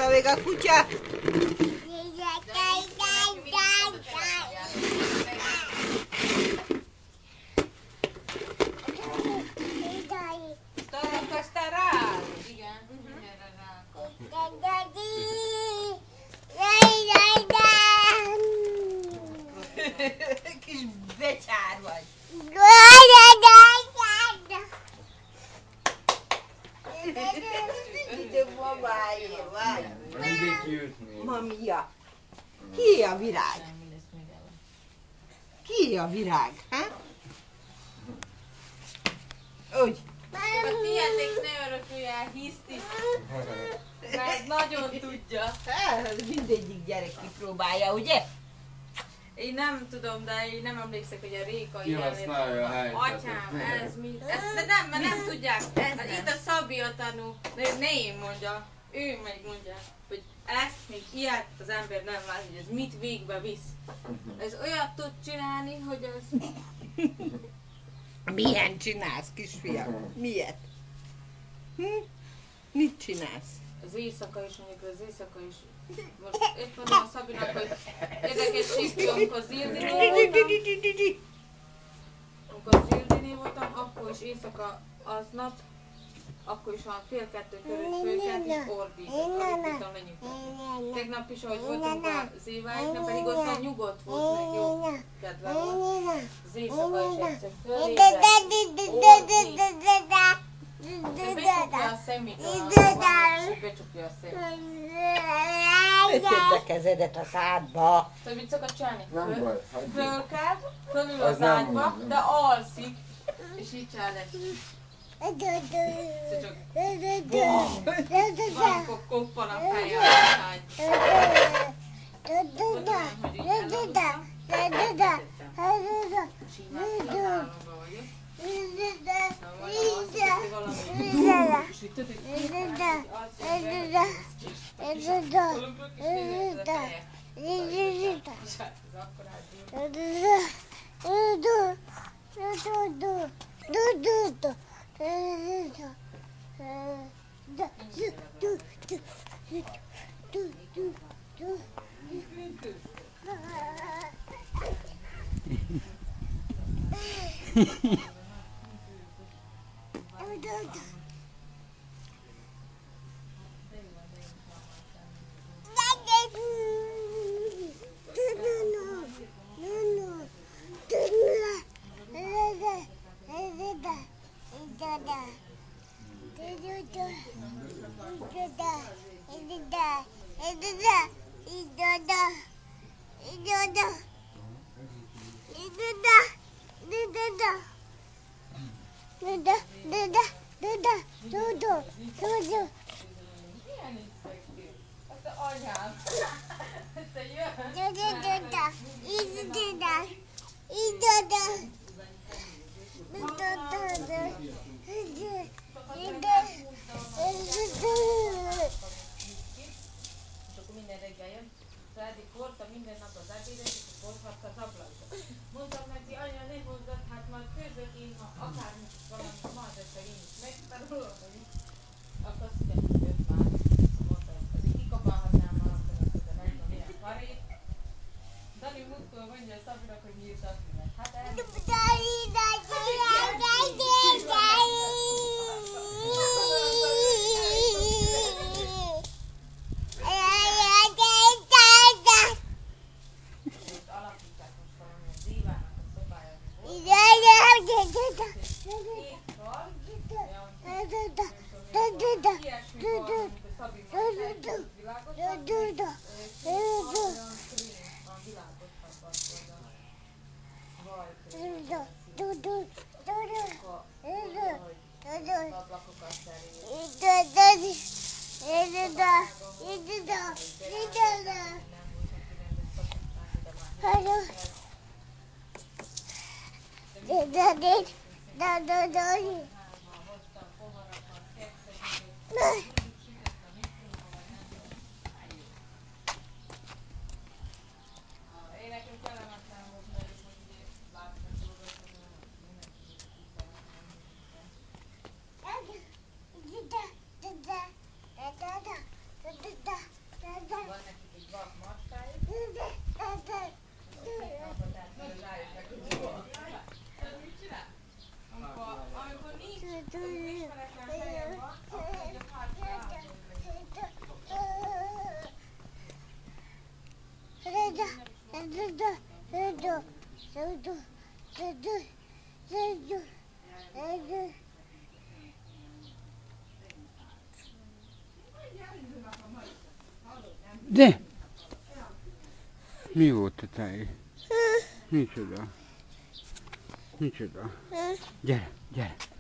Látta még a kutya? Találkoztál rá? Igen, mindenre rá. Kis becsár vagy. De mamáé vagy. Mindig jut még. Mamia. Ki a virág? Semmi lesz még el. Ki a virág? Ha? Úgy. Csak a tiétek ne örökölj el hiszti, mert nagyon tudja. Hát, mindegyik gyerek kipróbálja, ugye? Én nem tudom, de én nem emlékszek, hogy a Réka Kihasználja a helyzetet. Atyám, ez mi? Ezt nem, mert nem tudják. Itt a Szabi a tanú, ne én mondja, ő megmondja, hogy ezt még ilyet az ember nem lát, hogy ez mit végbe visz. Ez olyat tud csinálni, hogy az... Milyen csinálsz, kisfiam? Miért? Mit csinálsz? Az éjszaka is, mondjuk az éjszaka is. Most épp mondom a Szabinak, hogy érdekesség, amikor Zildinél voltam, akkor is éjszaka aznap, akkor is van fél kettő körül fölkelt és ordított, alig tudtam lenyugtatni. Tegnap is, ahogy voltunk az Éváiknál, pedig ott nyugodt volt, meg jó kedve volt. Az éjszaka is egyszer fölébredt, ordít. De becsukja a szemét, és becsukja a szemét. Ne tedd a kezedet a szádba. Tudod, mit szokott csinálni? Nem baj, hagyjuk. Fölkel, fölül Az az nem ágyba, mondom. de alszik, és így csinál ezt. Szóval csak valamikor koppan a feje az ágyba. Volt olyan, hogy így elaludtam, és így már félálomba vagyok. Szóval majdnem azt hiszem, hogy valami és így tudod, hogy hirtelen, hogy az jön be, hogy és aludok, és nézem a feje. És hát ez akkorát dur. Milyen is szexi? Azt a anyám. Te jössz. És akkor minden reggel jön. Szóval eddig hordta minden nap az ebédet, és akkor ott hagyta az ablakba. Mondtam neki, anya, ne hozzad, hát majd közben én, ha akármit valami ma az este én is megtanulom, hogy akkor azt mondja, jött már. Mondta, azért kikapálhatnám már azt a nem tudom milyen farét. Dani múltkor mondja a Szabinak, hogy nyírtatni meg. Hát elmondom. Ott alakítják most valami az Évának a szobája, ami volt. Két kar, olyan, nem tudom milyen van, ilyesmi barna, mint a Szabi majd felhívott világosabb, két kar, olyan krém, a világosabb volt a vajkrém, olyan színű. Akkor mondja, hogy az ablakokat szeré. Nem volt neki rendes tapintás, de már hiszem, konyhában hoztam poharakat, kekszet, mindent sütött a mikróba, vagy nem tudom. Én nekem kellemetlen volt, mert ők most ugye látnak dolgokat, nem mindenki tudok úgy berakni, hogy minden. De! Mi volt a tej? Micsoda? Micsoda? Gyere, gyere!